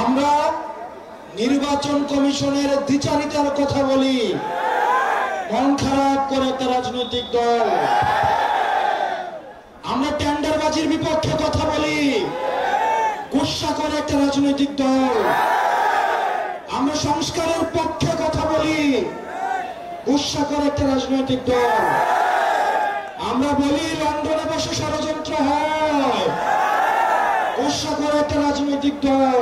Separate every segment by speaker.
Speaker 1: আমরা নির্বাচন কমিশনের দ্বিচারিতার কথা বলি, মন খারাপ করে একটা রাজনৈতিক দল। আমরা টেন্ডারবাজির বিপক্ষে কথা বলি, গুসা করে একটা রাজনৈতিক দল। আমরা সংস্কারের পক্ষে কথা বলি, গুসা করে একটা রাজনৈতিক দল। আমরা বলি লন্ডনে বসে ষড়যন্ত্র হয়, গুসা করে একটা রাজনৈতিক দল।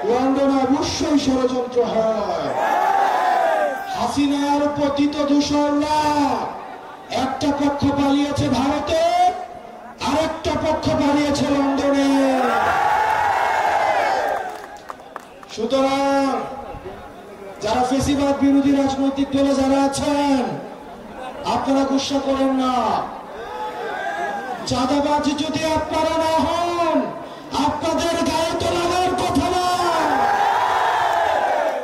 Speaker 1: লন্ডনে অবশ্যই ষড়যন্ত্র হয়। হাসিনার পতিত দূষণরা একটা পক্ষ পালিয়েছে ভারতে, আরেকটা পক্ষ পালিয়েছে লন্ডনে। সুতরাং যারা ফেসিবাদ বিরোধী রাজনৈতিক দলে যারা আছেন, আপনারা গুসা করেন না। চাঁদাবাজ যদি আপনারা না হন, আপনাদের গায়ে তো লাগার কথা না।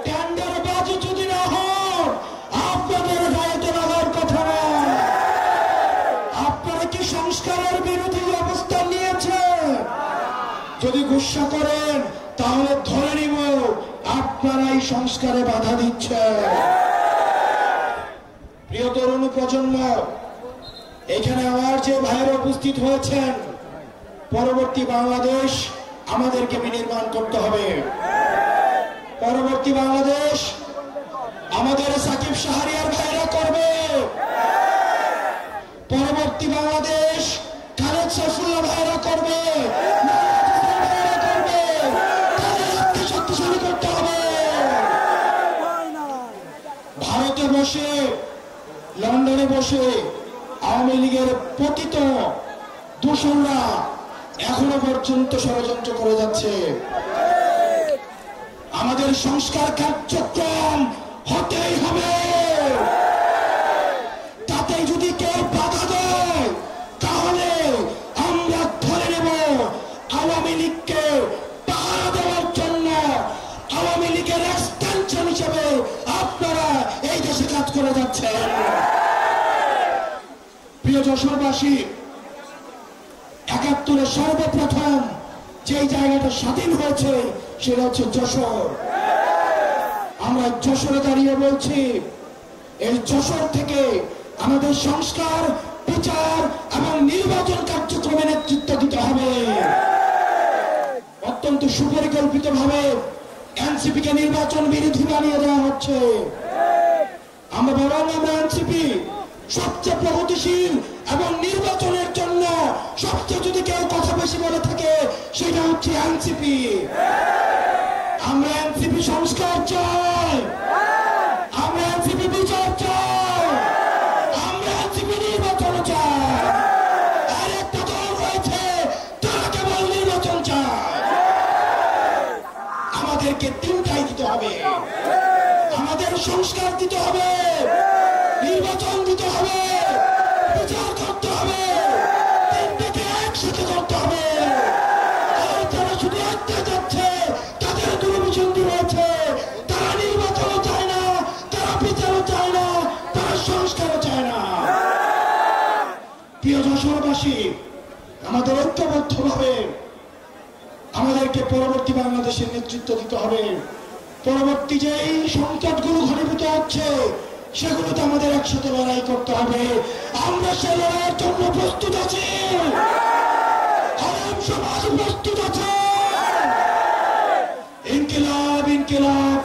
Speaker 1: টেন্ডারবাজ যদি না হন, আপনাদের গায়ে তো লাগার কথা না। আপনারা কি সংস্কারের বিরোধী অবস্থান নিয়েছেন? যদি গুসা করেন তাহলে ধরে নিব আপনারাই সংস্কারে বাধা দিচ্ছেন। প্রিয় তরুণ প্রজন্ম, এখানে আমার যে ভাইয়েরা উপস্থিত হয়েছেন, পরবর্তী বাংলাদেশ আমাদেরকে বিনির্মাণ করতে হবে। পরবর্তী বাংলাদেশ আমাদের সাকিব শাহরিয়ার ভাইরা করবে। পরবর্তী বাংলাদেশ খালেদ সাইফুল্লাহ ভাইরা করবে, শক্তিশালী করতে হবে। ভারতে বসে, লন্ডনে বসে আওয়ামী লীগের পতিত দূষণরা এখনো পর্যন্ত ষড়যন্ত্র করে যাচ্ছে। আমাদের সংস্কার কার্যক্রম হতেই হবে। তাতে যদি কেউ বাধা দেয় তাহলে আমরা ধরে নেব আওয়ামী লীগকে পাহারা দেওয়ার জন্য আওয়ামী লীগের এক্সটেনশন হিসেবে আপনারা এই দেশে কাজ করে যাচ্ছেন। প্রিয় যশোরবাসী, ৭১ সর্বপ্রথম যে জায়গাটা স্বাধীন হয়েছে সেটা হচ্ছে যশোর। আমরা যশোরে দাঁড়িয়ে বলছি, এই যশোর থেকে আমাদের সংস্কার, বিচার এবং নির্বাচন কার্যক্রমে নেতৃত্ব দিতে হবে। অত্যন্ত সুপরিকল্পিত ভাবে এনসিপি কে নির্বাচন বিরোধী বানিয়ে দেওয়া হচ্ছে। আমরা এনসিপি সবচেয়ে প্রগতিশীল এবং নির্বাচনের জন্য সবচেয়ে যদি কেউ কথা বেশি বলে থাকে সেটা হচ্ছে এনসিপি। আমরা এনসিপি সংস্কার চাই, আমরা এনসিপি বিচার চাই, আমরা এনসিপি নির্বাচন চাই। আর একটা দল রয়েছে তারা কেবল নির্বাচন চায়। আমাদেরকে তিনটাই দিতে হবে। আমাদের সংস্কার দিতে হবে, নির্বাচন দিতে হবে, বিচার করতে হবে, তিনটাকে একসাথে করতে হবে। আর যারা শুধু একটা যাচ্ছে তাদের দুর্বিসন্ধি রয়েছে। তারা নির্বাচনও চায় না, তারা বিচারও চায় না, তারা সংস্কারও চায় না। প্রিয় যশোরবাসী, আমাদের ঐক্যবদ্ধ ভাবে আমাদেরকে পরবর্তী বাংলাদেশের নেতৃত্ব দিতে হবে। পরবর্তী যে এই সংকটগুলো ঘনীভূত হচ্ছে সেগুলোতে আমাদের একসাথে লড়াই করতে হবে। আমরা সে লড়াইয়ের জন্য প্রস্তুত আছি। আলেম সমাজ প্রস্তুত আছে। ইনকিলাব ইনকিলাব।